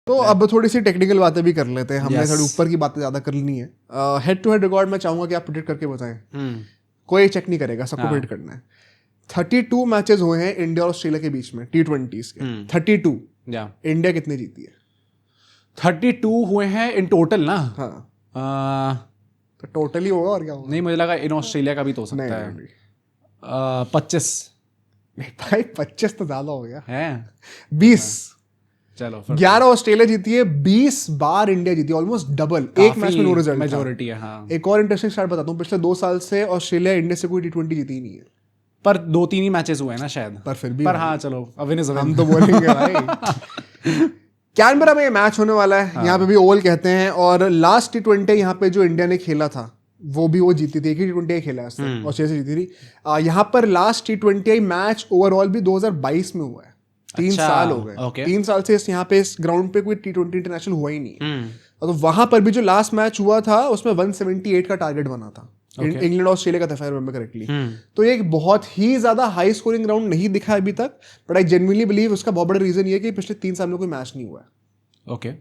तो अब थोड़ी सी टेक्निकल बातें भी कर लेते हैं, हमने थोड़ी ऊपर की बातें ज्यादा कर लेनी है। हेड टू हेड रिकॉर्ड मैं चाहूंगा कि आप प्रेडिक्ट करके बताएं। कोई चेक नहीं करेगा, सबको प्रेडिक्ट करना है। 32 मैचेस हुए हैं इंडिया और ऑस्ट्रेलिया के बीच में T20s के। 32 इंडिया कितने जीती है? 32 हुए हैं इन टोटल ना? हाँ तो टोटल ही होगा और क्या होगा? नहीं, मुझे लगा इन ऑस्ट्रेलिया का भी तो हो सकता है। 25 नहीं भाई, 25 तो ज्यादा हो गया है। 20। चलो 11 ऑस्ट्रेलिया जीती है, 20 बार इंडिया जीती है, ऑलमोस्ट डबल। एक मैच में नो रिजल्ट, मेजॉरिटी है। हाँ, एक और इंटरेस्टिंग स्टार्ट बताता हूँ, पिछले 2 साल से ऑस्ट्रेलिया इंडिया से कोई T20 जीती ही नहीं है। पर 2-3 ही मैचेस हुए हैं ना शायद। पर फिर भी पर हाँ चलो, अविन इज अविन। हम तो बोलेंगे भाई। कैनबरा में ये मैच होने वाला है। यहाँ पे भी ओवल कहते हैं, और लास्ट T20 यहाँ पे जो इंडिया ने खेला था वो भी वो जीती थी। एक ही T20 खेला है ऑस्ट्रेलिया से जीती थी। यहाँ पर लास्ट T20 मैच ओवरऑल भी 2022 में हुआ है। 3 साल हो गए। 3 साल से यहाँ पे इस ग्राउंड पे कोई T20 इंटरनेशनल हुआ ही नहीं है। तो वहां पर भी जो लास्ट मैच हुआ था उसमें 178 का टारगेट बना था। इंग्लैंड ऑस्ट्रेलिया का था, रिमेंबर करेक्टली। तो ये एक बहुत ही ज्यादा हाई स्कोरिंग ग्राउंड नहीं दिखा है अभी तक, बट आई जेन्युइनली बिलीव उसका बहुत बड़ा रीजन ये है कि पिछले 3 साल में कोई मैच नहीं हुआ है। ओके,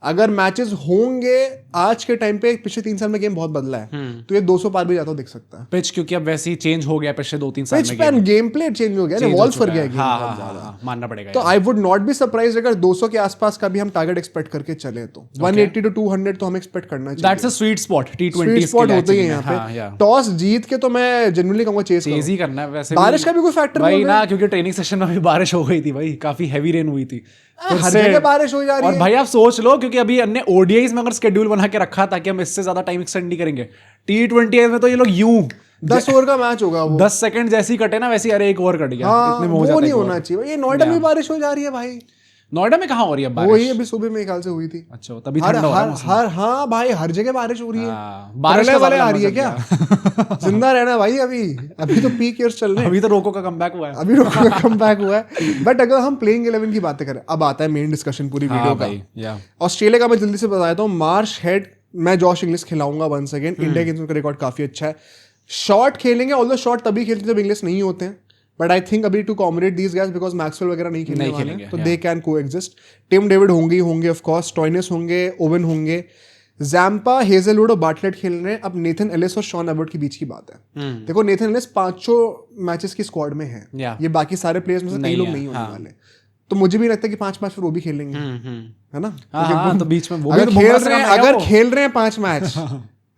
अगर मैचेस होंगे आज के टाइम पे, पिछले 3 साल में गेम बहुत बदला है, तो ये 200 पार भी जाता दिख सकता है। पिच क्योंकि अब वैसे ही चेंज हो गया पिछले 2-3 साल में। पिच गेम प्ले चेंज हो गया, इवॉल्व कर गया गेम बहुत ज्यादा, मानना पड़ेगा। तो I would not be surprised अगर 200 के आसपास का भी हम टारगेट एक्सपेक्ट करके चले तो 180 to 200 तो हम एक्सपेक्ट करना चाहिए। That's a sweet spot T20 sweet spot होते ही यहाँ पे। टॉस जीत के तो मैं जनरली कहूंगा चेज ही करना है। वैसे बारिश का भी कोई फैक्टर भाई ना, क्योंकि ट्रेनिंग सेशन में भी बारिश हो गई थी भाई, काफी हैवी रेन हुई थी। हर जगह बारिश हो जा रही है। और भाई आप सोच लो, क्योंकि अभी अन्य ODIs में अगर शेड्यूल बना के रखा था कि हम इससे ज्यादा टाइम एक्सटेंड नहीं करेंगे, T20 में तो ये लोग यूं 10 ओवर का मैच होगा, वो 10 सेकंड जैसे ही कटे ना वैसे ही अरे एक ओवर कट गया। हाँ, इतने में हो वो जाता नहीं होना चाहिए। ये नोएडा में बारिश हो जा रही है भाई। नोएडा में कहाँ हो रही है बारिश? वही अभी सुबह में ख्याल से हुई थी। अच्छा, तभी ठंडा हो रहा है। हाँ भाई, हर जगह बारिश हो रही है। बारिश वाले आ रही है क्या? जिंदा रहना भाई। अभी तो पीक ईयर्स चल रहे हैं। अभी तो रोको का कमबैक हुआ है। अभी रोको का कमबैक हुआ है। बट अगर हम प्लेइंग 11 की बातें करें, अब आता है मेन डिस्कशन पूरी वीडियो का। ऑस्ट्रेलिया का मैं जल्दी से बता देता हूँ। मार्श हेड मैं जॉश इंग्लिश खिलाऊंगा वंस अगेन। इंडिया के का रिकॉर्ड काफी अच्छा है। शॉट खेलेंगे, ऑल्दो शॉट तभी खेलते जब इंग्लिश नहीं होते हैं, बट आई थिंक अभी to accommodate these guys because Maxwell वगैरह नहीं खेलने वाले हैं, तो they can coexist. Tim David होंगे ऑफ कोर्स, टॉयनेस होंगे, ओवन होंगे, जैम्पा, हेजलवुड और बाटलेट खेल रहे हैं। अब नेथन एलिस और शॉन एबर्ट के बीच की बात है। देखो नेथन एलिस 5 मैचेस की स्क्वाड में है, ये बाकी सारे प्लेयर्स में से कई लोग नहीं होने वाले, तो मुझे भी लगता है कि 5 मैच वो भी खेलेंगे, है ना? तो बीच में अगर खेल रहे हैं 5 मैच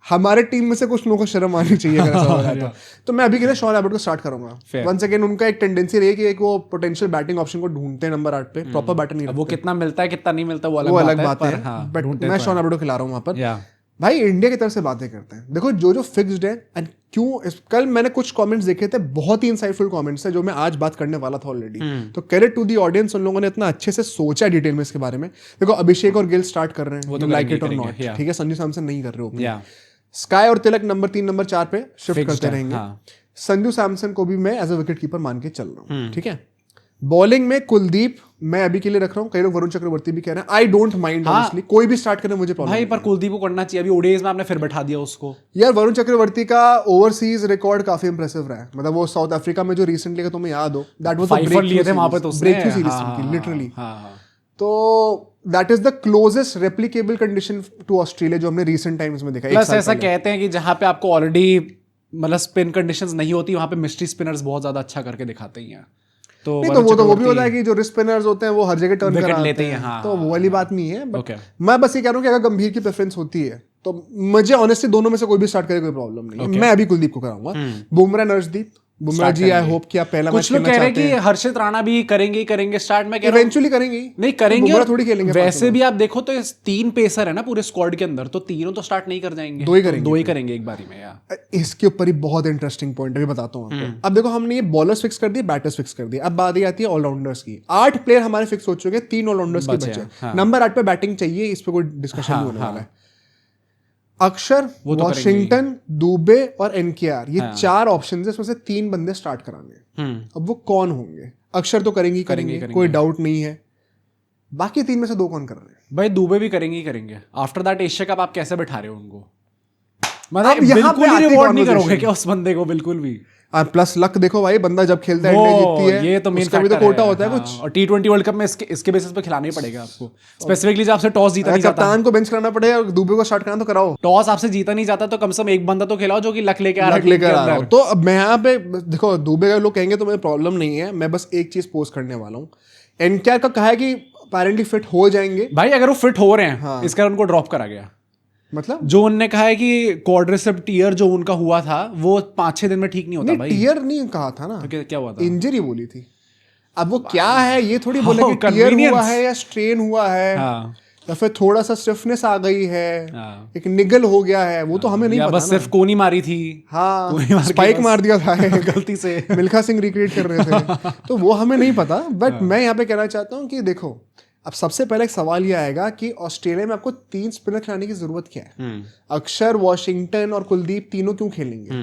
हमारे टीम में से कुछ लोगों को शर्म आनी चाहिए अगर ऐसा हो रहा है तो मैं अभी के लिए शॉन एबर्ट को स्टार्ट करूंगा। वंस अगेन उनका एक टेंडेंसी रही है कि एक वो पोटेंशियल बैटिंग ऑप्शन को ढूंढते हैं नंबर 8 पे, प्रॉपर बैटर नहीं रखते। वो कितना मिलता है कितना नहीं मिलता वो अलग बात है, बट मैं शॉन एबर्ट को खिला रहा हूँ वहां पर। भाई इंडिया की तरफ से बातें करते हैं, देखो जो फिक्स्ड है एंड क्यों। कल मैंने कुछ कमेंट्स देखे थे, बहुत ही इंसाइटफुल कमेंट्स है जो मैं आज बात करने वाला था ऑलरेडी। तो क्रेडिट टू दी ऑडियंस, उन लोगों ने इतना अच्छे से सोचा डिटेल में इसके बारे में। देखो अभिषेक और गिल स्टार्ट कर रहे हैं, लाइक इट और नॉट, ठीक है। संजू सैमसन नहीं कर रहे हो। स्काई और तिलक नंबर 3 नंबर 4 पे शिफ्ट करते रहेंगे। संजू सैमसन को भी मैं एज अ विकेट कीपर मान के चल रहा हूँ, ठीक है। बॉलिंग में कुलदीप मैं अभी के लिए रख रहा हूँ। कई लोग वरुण चक्रवर्ती भी कह रहे हैं, आई डोंट माइंड ऑनेस्टली, कोई भी स्टार्ट करने मुझे प्रॉब्लम भाई, पर कुलदीप को करना चाहिए। अभी ODIs में आपने फिर बैठा दिया उसको। यार वरुण चक्रवर्ती का ओवरसीज रिकॉर्ड काफी इंप्रेसिव रहा है। मतलब वो साउथ अफ्रीका में जो रिसेंटली का तुम्हें याद हो, that was a breakthrough series literally. तो that is the closest replicable condition to Australia जो हमने रिसेंट टाइम्स में देखा। प्लस ऐसा कहते हैं कि जहां पे आपको ऑलरेडी मतलब स्पिन कंडीशंस नहीं होती, वहां पे मिस्ट्री स्पिनर्स बहुत ज्यादा अच्छा करके दिखाते ही हैं। तो वो भी होता है कि जो रिस्ट स्पिनर्स होते हैं वो हर जगह टर्न करा लेते हैं, तो वो वाली बात नहीं है। बट मैं बस ये कह रहा हूँ कि अगर गंभीर की प्रेफरेंस होती है तो मुझे ऑनेस्टली दोनों में से कोई भी स्टार्ट करे कोई प्रॉब्लम नहीं है। मैं अभी कुलदीप को कराऊंगा। बुमराह नर्सदीप, बुमराह जी आई होप कि आप पहला मैच खेलना चाहते हैं। कुछ लोग कह रहे हैं कि हर्षित राणा भी करेंगे स्टार्ट में। इवेंचुअली करेंगे, नहीं करेंगे, बुमराह थोड़ी खेलेंगे। वैसे भी आप देखो तो 3 पेसर है ना पूरे स्क्वाड के अंदर, तो तीनों तो स्टार्ट नहीं कर जाएंगे, 2 ही करेंगे एक बारी में यार। इसके ऊपर ही बहुत इंटरेस्टिंग पॉइंट अभी बताता हूँ आपको। अब देखो हमने ये बॉलर्स फिक्स कर दिए, बैटर्स फिक्स कर दिए, अब बात आती है ऑलराउंडर्स की। 8 प्लेयर हमारे फिक्स हो चुके हैं, 3 ऑलराउंडर्स के बचे। नंबर 8 पे बैटिंग चाहिए, इस पे कोई डिस्कशन नहीं होने वाला है। अक्षर, वॉशिंगटन, दुबे और एनकेआर, ये 4 ऑप्शन है, इसमें से 3 बंदे स्टार्ट कराने। अब वो कौन होंगे? अक्षर तो करेंगे, कोई डाउट नहीं है। बाकी 3 में से 2 कौन कर रहे हैं? भाई दुबे भी करेंगे। आफ्टर दैट एशिया कप आप कैसे बैठा रहे हो उनको? मतलब बिल्कुल ही रिवॉर्ड नहीं करोगे क्या उस बंदे को, बिल्कुल भी। प्लस लक देखो भाई, बंदा जब खेलता है इंडिया जीतती है, ये तो मेन उसका भी तो कोटा होता है कुछ। और T20 वर्ल्ड कप में इसके बेसिस पे खिलाना ही पड़ेगा आपको, स्पेसिफिकली जब आपसे टॉस जीता नहीं जाता, कप्तान को बेंच करना पड़ेगा, दुबे को स्टार्ट करना तो कराओ। टॉस आपसे जीता नहीं जाता तो कम से कम एक बंदा तो खिलाओ जो कि लक लेके आ रहा है। तो अब मैं यहाँ पे देखो, दुबे का लोग कहेंगे तो मुझे प्रॉब्लम नहीं है, मैं बस एक चीज पोस्ट करने वाला हूँ। एनकेआर का कहा है कि अपेरेंटली फिट हो जाएंगे भाई, अगर वो फिट हो रहे हैं इसका उनको ड्रॉप करा गया। मतलब जो उनने कहा है कि क्वाड्रिसेप टीयर जो उनका हुआ था वो 5-6 दिन में ठीक नहीं होता भाई। टीयर नहीं कहा था ना, तो क्या हुआ था? इंजरी बोली थी। अब वो क्या है ये थोड़ी बोले कि टीयर हुआ है या स्ट्रेन हुआ है, या फिर थोड़ा सा स्टिफनेस आ गई है, एक निगल हो गया है, वो तो हमें नहीं पता। बस सिर्फ कोनी मारी थी, हाँ स्पाइक मार दिया था गलती से, मिल्खा सिंह रिक्रिएट कर रहे थे तो वो हमें नहीं पता। बट मैं यहाँ पे कहना चाहता हूँ कि देखो, अब सबसे पहले एक सवाल ये आएगा कि ऑस्ट्रेलिया में आपको 3 स्पिनर खिलाने की जरूरत क्या है? अक्षर, वॉशिंगटन और कुलदीप तीनों क्यों खेलेंगे?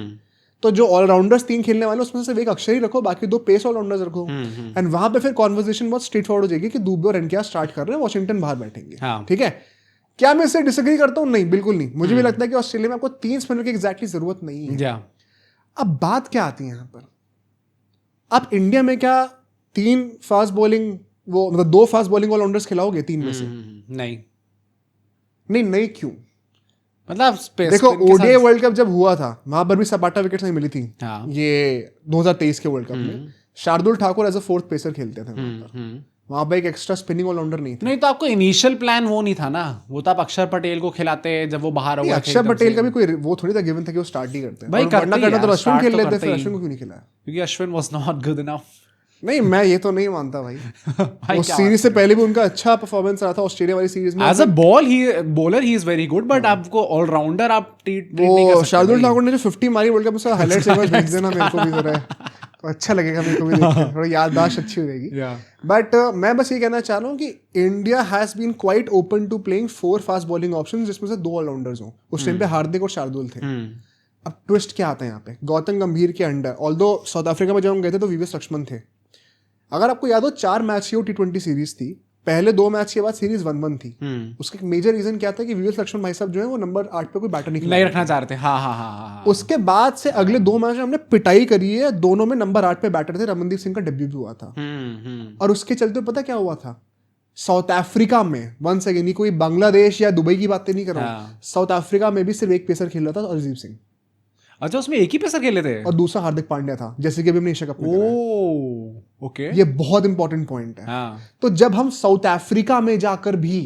तो जो ऑलराउंडर्स 3 खेलने वाले उसमें से एक अक्षर ही रखो, बाकी 2 पेस ऑलराउंडर्स रखो। एंड वहां पे फिर कॉन्वर्सेशन बहुत स्ट्रेट फॉरवर्ड हो जाएगी कि दुबे और एनकेआर स्टार्ट कर रहे हैं, वॉशिंगटन बाहर बैठेंगे। ठीक है, क्या मैं इससे डिसएग्री करता हूँ? नहीं, बिल्कुल नहीं। मुझे भी लगता है कि ऑस्ट्रेलिया में आपको 3 स्पिनर की एग्जैक्टली जरूरत नहीं है। अब बात क्या आती है यहाँ पर, आप इंडिया में क्या 3 फास्ट बॉलिंग, वो मतलब 2 फास्ट बॉलिंग ऑलराउंडर्स खिलाओगे 3 में से? नहीं क्यों? मतलब देखो ओडीआई वर्ल्ड कप जब हुआ था वहां पर भी सपाटा विकेट नहीं मिली थी। ये 2023 के वर्ल्ड कप में Shardul Thakur as a 4th pacer खेलते थे वहां पर एक एक्स्ट्रा स्पिनिंग ऑलराउंडर नहीं था। नहीं तो आपको इनिशियल प्लान वो नहीं था ना, वो तो आप अक्षर पटेल को खिलाते जब वो बाहर हुआ। अक्षर पटेल का भी कोई वो थोड़ी था गिवन था कि वो स्टार्ट ही करते हैं भाई, करना तो अश्विन खेल लेते, फिर अश्विन को क्यों नहीं खिलाया? क्योंकि Ashwin was not good enough. नहीं, मैं ये तो नहीं मानता भाई उस सीरीज से पहले भी उनका अच्छा परफॉर्मेंस रहा था ऑस्ट्रेलिया वाली सीरीज में। As a bowler he is very good, but आपको ऑलराउंडर आप ट्रीट नहीं कर सकते। शार्दुल ठाकुर ने जो 50 मारी वर्ल्ड कप में, हाइलाइट्स एक बार भेज देना मेरे को भी जरा, तो अच्छा लगेगा मेरे को भी देखकर, थोड़ा याददाश्त अच्छी हो जाएगी। बट मैं बस ये कहना चाह रहा हूँ कि India has been quite open to playing 4 fast bowling options जिसमें से 2 ऑलराउंडर्स हों। उस टाइम पे हार्दिक और शार्दुल थे। अब ट्विस्ट क्या आता है यहाँ पे, गौतम गंभीर के अंडर, ऑल्दो साउथ अफ्रीका में जब हम गए थे तो वीवीएस लक्ष्मण थे। अगर आपको याद हो 4 मैच की वो T20 सीरीज थी, पहले 2 मैच के बाद सीरीज 1-1 थी। उसका एक मेजर रीजन क्या था कि वीवीएस लक्ष्मण भाई साहब जो है वो नंबर 8 पे कोई बैटर नहीं रखना चाह रहे थे। हाँ। उसके बाद से अगले 2 मैच में हमने पिटाई करी है, दोनों में नंबर 8 पे बैटर थे। रमनदीप सिंह का डेब्यू भी हुआ था। और उसके चलते पता क्या हुआ था, साउथ अफ्रीका में, वंस अगेन कोई बांग्लादेश या दुबई की बातें नहीं कर रहा हूं, साउथ अफ्रीका में भी सिर्फ एक पेसर खेल रहा था, अर्शदीप सिंह। अच्छा, उसमें एक ही पेसर खेले थे और दूसरा हार्दिक पांड्या था, जैसे कि अभी हमने एशिया कप में करा। ओके, ये बहुत इंपॉर्टेंट पॉइंट है। तो जब हम साउथ अफ्रीका में जाकर भी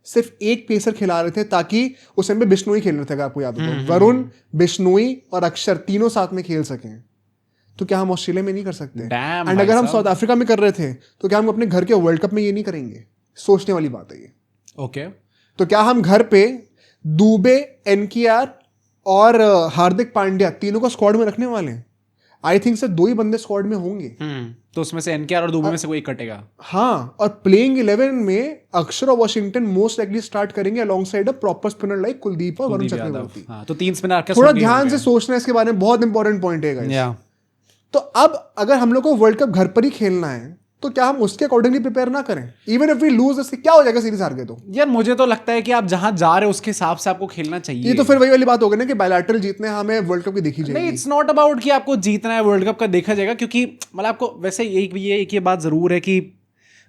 सिर्फ एक पेसर खिला रहे थे, ताकि उस समय बिश्नोई खेल रहे थे, अगर आपको याद हो तो, वरुण, बिश्नोई और अक्षर तीनों साथ में खेल सकें, तो क्या हम ऑस्ट्रेलिया में नहीं कर सकते? एंड अगर हम साउथ अफ्रीका में कर रहे थे तो क्या हम अपने घर के वर्ल्ड कप में ये नहीं करेंगे? सोचने वाली बात है ये। ओके, तो क्या हम घर पे दुबे, एनकेआर और हार्दिक पांड्या तीनों को स्क्वाड में रखने वाले हैं? आई थिंक से 2 ही बंदे स्क्वाड में होंगे। तो उसमें से एनकेआर और दुबे में से कोई एक कटेगा। हाँ, और प्लेइंग 11 में अक्षर और वॉशिंगटन मोस्ट लाइकली स्टार्ट करेंगे alongside a proper spinner like Kuldeep और वरुण चक्रवर्ती। तो 3 स्पिनर थोड़ा ध्यान से सोचना है इसके बारे में, बहुत इंपॉर्टेंट पॉइंट है गाइस। तो अब अगर हम लोग को वर्ल्ड कप घर पर ही खेलना है तो क्या हम उसके अकॉर्डिंगली प्रिपेयर ना करें? इवन इफ वी लूज, इससे क्या हो जाएगा सीरीज हार गए तो? यार मुझे तो लगता है कि आप जहां जा रहे हो उसके हिसाब से आपको खेलना चाहिए। ये तो फिर वही वाली बात हो गई ना कि बायलैटरल जीतने हमें वर्ल्ड कप की देखी जाएगी। नहीं, इट्स नॉट अबाउट कि आपको जीतना है वर्ल्ड कप का देखा जाएगा, क्योंकि मतलब आपको वैसे एक ये बात जरूर है कि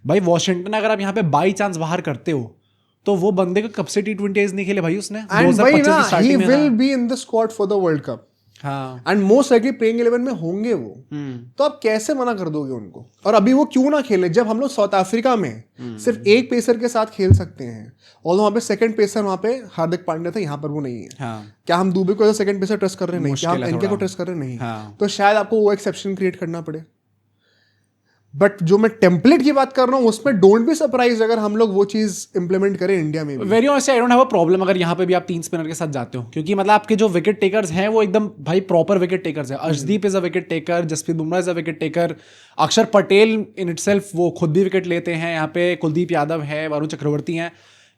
भाई वॉशिंगटन अगर आप यहाँ पे बाई चांस बाहर करते हो तो वो बंदे को कब से T20 नहीं खेले भाई उसने, 2025 की स्टार्टिंग में। He will be in the squad for the World Cup. हाँ, एंड मोस्ट लाइकली प्लेइंग 11 में होंगे वो। तो आप कैसे मना कर दोगे उनको? और अभी वो क्यों ना खेले जब हम लोग साउथ अफ्रीका में सिर्फ एक पेसर के साथ खेल सकते हैं, और वहां पे सेकंड पेसर वहां पे हार्दिक पांड्या था, यहाँ पर वो नहीं है। क्या हम दुबे को सेकंड पेसर ट्रस्ट कर रहे नहीं? क्या हम एनके को ट्रस्ट कर रहे नहीं? तो शायद आपको वो एक्सेप्शन क्रिएट करना पड़े। बट जो मैं टेम्पलेट की बात कर रहा हूँ उसमें डोंट बी सरप्राइज अगर हम लोग वो चीज इंप्लीमेंट करें इंडिया में भी। Very honestly I don't have a problem अगर यहाँ पे भी आप 3 स्पिनर के साथ जाते हो, क्योंकि मतलब आपके जो विकेट टेकर्स हैं वो एकदम भाई प्रॉपर विकेट टेकर्स हैं। Arshdeep is a wicket taker, Jasprit Bumrah is a wicket taker, Axar Patel in itself वो खुद भी विकेट लेते हैं। यहाँ पे कुलदीप यादव है, वरुण चक्रवर्ती हैं।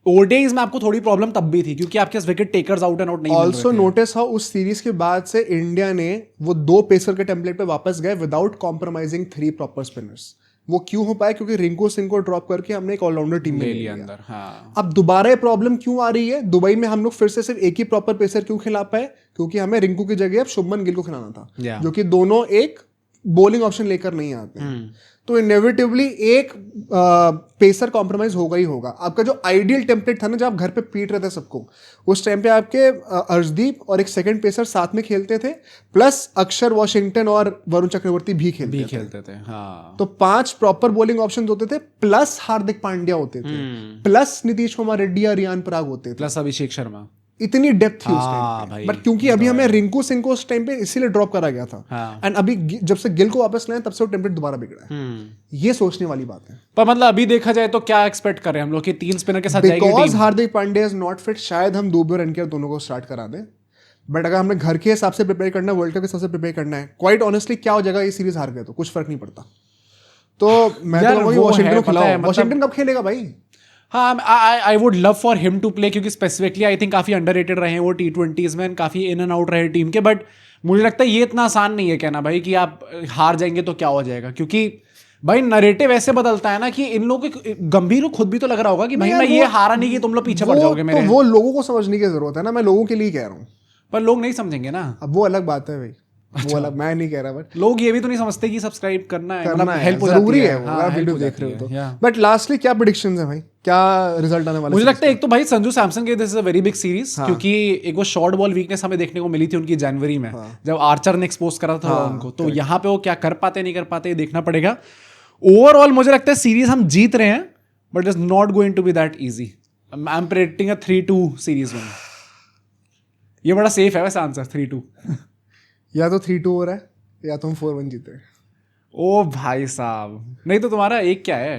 ओडीआईज में आपको थोड़ी प्रॉब्लम तब भी थी क्योंकि आपके wicket takers out and out नहीं मिल रहे थे। ऑल्सो नोटिस हाउ उस सीरीज के बाद से इंडिया ने वो 2 पेसर के टेम्पलेट पे वापस गए विदाउट कॉम्प्रोमाइजिंग 3 प्रॉपर स्पिनर्स। वो क्यों हो पाया? क्योंकि रिंकू सिंह को ड्रॉप करके हमने एक ऑलराउंडर टीम में ले लिया अंदर। हाँ। अब दोबारा ये प्रॉब्लम क्यों आ रही है? दुबई में हम लोग फिर से सिर्फ एक ही प्रॉपर पेसर क्यों खिला पाए? क्योंकि हमें रिंकू की जगह अब शुभमन गिल को खिलाना था, जो कि दोनों एक बॉलिंग ऑप्शन लेकर नहीं आते हैं। तो इनेविटेबली एक पेसर कॉम्प्रोमाइज होगा ही होगा। आपका जो आइडियल टेम्पलेट था ना, जब आप घर पे पीट रहे थे सबको, उस टाइम पे आपके अर्शदीप और एक सेकंड पेसर साथ में खेलते थे, प्लस अक्षर वॉशिंगटन और वरुण चक्रवर्ती भी खेलते थे। हाँ। तो 5 प्रॉपर बॉलिंग ऑप्शन होते थे, प्लस हार्दिक पांड्या होते थे, प्लस नीतीश कुमार रेड्डी या रियान पराग होते थे, प्लस अभिषेक शर्मा। इतनी डेप्थ थी उस टाइम पे। बट क्योंकि अभी हमें रिंकू सिंह को उस टाइम पे इसीलिए ड्रॉप करा गया था, एंड अभी जब से गिल को वापस लाए तब से वो टेम्पलेट दोबारा बिगड़ा है। ये सोचने वाली बात है। पर मतलब अभी देखा जाए तो क्या एक्सपेक्ट कर रहे हैं हम लोग कि 3 स्पिनर के साथ जाएगी team? Because Hardik Pandya is not fit, शायद हम दुबे और एनकेआर दोनों को स्टार्ट करा दें। बट अगर हमने घर के हिसाब से प्रिपेयर करना है, वर्ल्ड कप के हिसाब से प्रिपेयर करना है, क्वाइट ऑनेस्टली क्या हो जाएगा ये सीरीज हार गए तो कुछ फर्क नहीं पड़ता। तो मैं तो कहूँगा वॉशिंगटन को खिलाओ। वॉशिंगटन कब खेलेगा भाई? हाँ, I would love for him to play, क्योंकि स्पेसिफिकली आई थिंक काफी अंडररेटेड रहे हैं वो T20s में, काफी इन एंड आउट रहे टीम के। बट मुझे लगता है ये इतना आसान नहीं है कहना भाई कि आप हार जाएंगे तो क्या हो जाएगा, क्योंकि भाई नरेटिव ऐसे बदलता है ना कि इन लोगों को गंभीर को खुद भी तो लग रहा होगा कि भाई मैं ये हारा नहीं कि तुम लोग पीछे पड़ जाओगे मेरे। तो वो लोगों को समझने की जरूरत है ना, मैं लोगों के लिए कह रहा हूँ। पर लोग नहीं समझेंगे ना। अब वो अलग बात है भाई, वो अलग, मैं नहीं कह रहा। बट लोग ये भी तो नहीं समझते कि सब्सक्राइब करना है, मतलब हेल्प जरूरी है वो, आप वीडियो देख रहे हो तो। बट लास्टली क्या प्रेडिक्शंस है भाई, क्या रिजल्ट आने वाला? मुझे लगता है एक तो भाई संजू सैमसन के this is a very big series, क्योंकि एक वो शॉर्ट बॉल वीकनेस हमें देखने को मिली थी उनकी जनवरी में, जब आर्चर ने एक्सपोज करा था उनको। तो यहाँ पे वो क्या कर पाते नहीं कर पाते देखना पड़ेगा। ओवरऑल मुझे लगता है सीरीज हम जीत रहे हैं, but is not going to be that easy. I am predicting a 3-2 series win. ये बड़ा सेफ है वैसे आंसर, 3-2। या तो 3-2 हो रहा है या तो हम 4-1 जीते। ओ भाई साहब, नहीं तो तुम्हारा एक क्या है?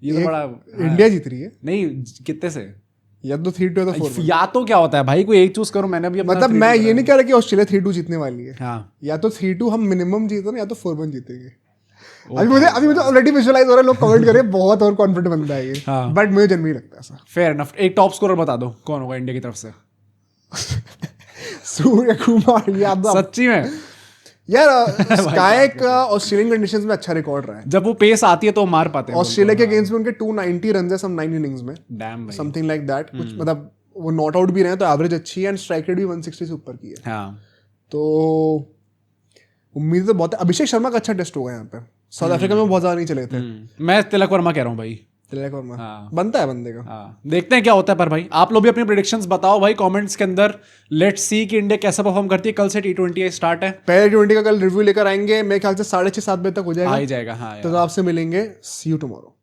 ये तो बड़ा इंडिया जीत रही है। नहीं, कितने से? या तो 3-2 या तो 4-1। या तो क्या होता है भाई, कोई एक चूज करो। मैंने भी मतलब मैं ये नहीं कह रहा कि ऑस्ट्रेलिया 3-2 जीतने वाली है। हाँ। या तो 3-2 हम मिनिमम जीते ना, या तो 4-1 जीतेंगे। अभी मुझे ऑलरेडी विजुअलाइज हो रहा है, लोग कमेंट करें बहुत और कॉन्फिडेंट बनता है ये। बट मुझे जनरली लगता है ऐसा। Fair enough. एक टॉप स्कोरर बता दो कौन होगा इंडिया की तरफ से। सूर्य कुमार यादव। सच्ची में यार स्काई का ऑस्ट्रेलियन कंडीशंस में अच्छा रिकॉर्ड रहा है। जब वो पेस आती है तो मार पाते हैं। ऑस्ट्रेलिया के अगेंस्ट में उनके 290 रन है सम 9 इनिंग्स में, डैम भाई, समथिंग लाइक दैट। कुछ मतलब वो नॉट आउट भी रहे हैं तो एवरेज अच्छी है, एंड स्ट्राइक रेट भी 160 से ऊपर की है। हाँ। तो उम्मीद तो बहुत है। अभिषेक शर्मा का अच्छा टेस्ट होगा यहाँ पे। साउथ अफ्रीका में बहुत ज्यादा नहीं चले थे। मैं तिलक वर्मा कह रहा हूँ भाई। तिलक वर्मा बनता है बंदे का। हाँ, देखते हैं क्या होता है। पर भाई आप लोग भी अपनी प्रेडिक्शंस बताओ भाई कमेंट्स के अंदर। लेट्स सी कि इंडिया कैसा परफॉर्म करती है। कल से T20 स्टार्ट है। पहले T20 का कल रिव्यू लेकर आएंगे, मेरे ख्याल से 6:30-7 बजे तक हो जाएगा। आ ही जाएगा। हाँ, तो आपसे मिलेंगे। सी यू टुमारो।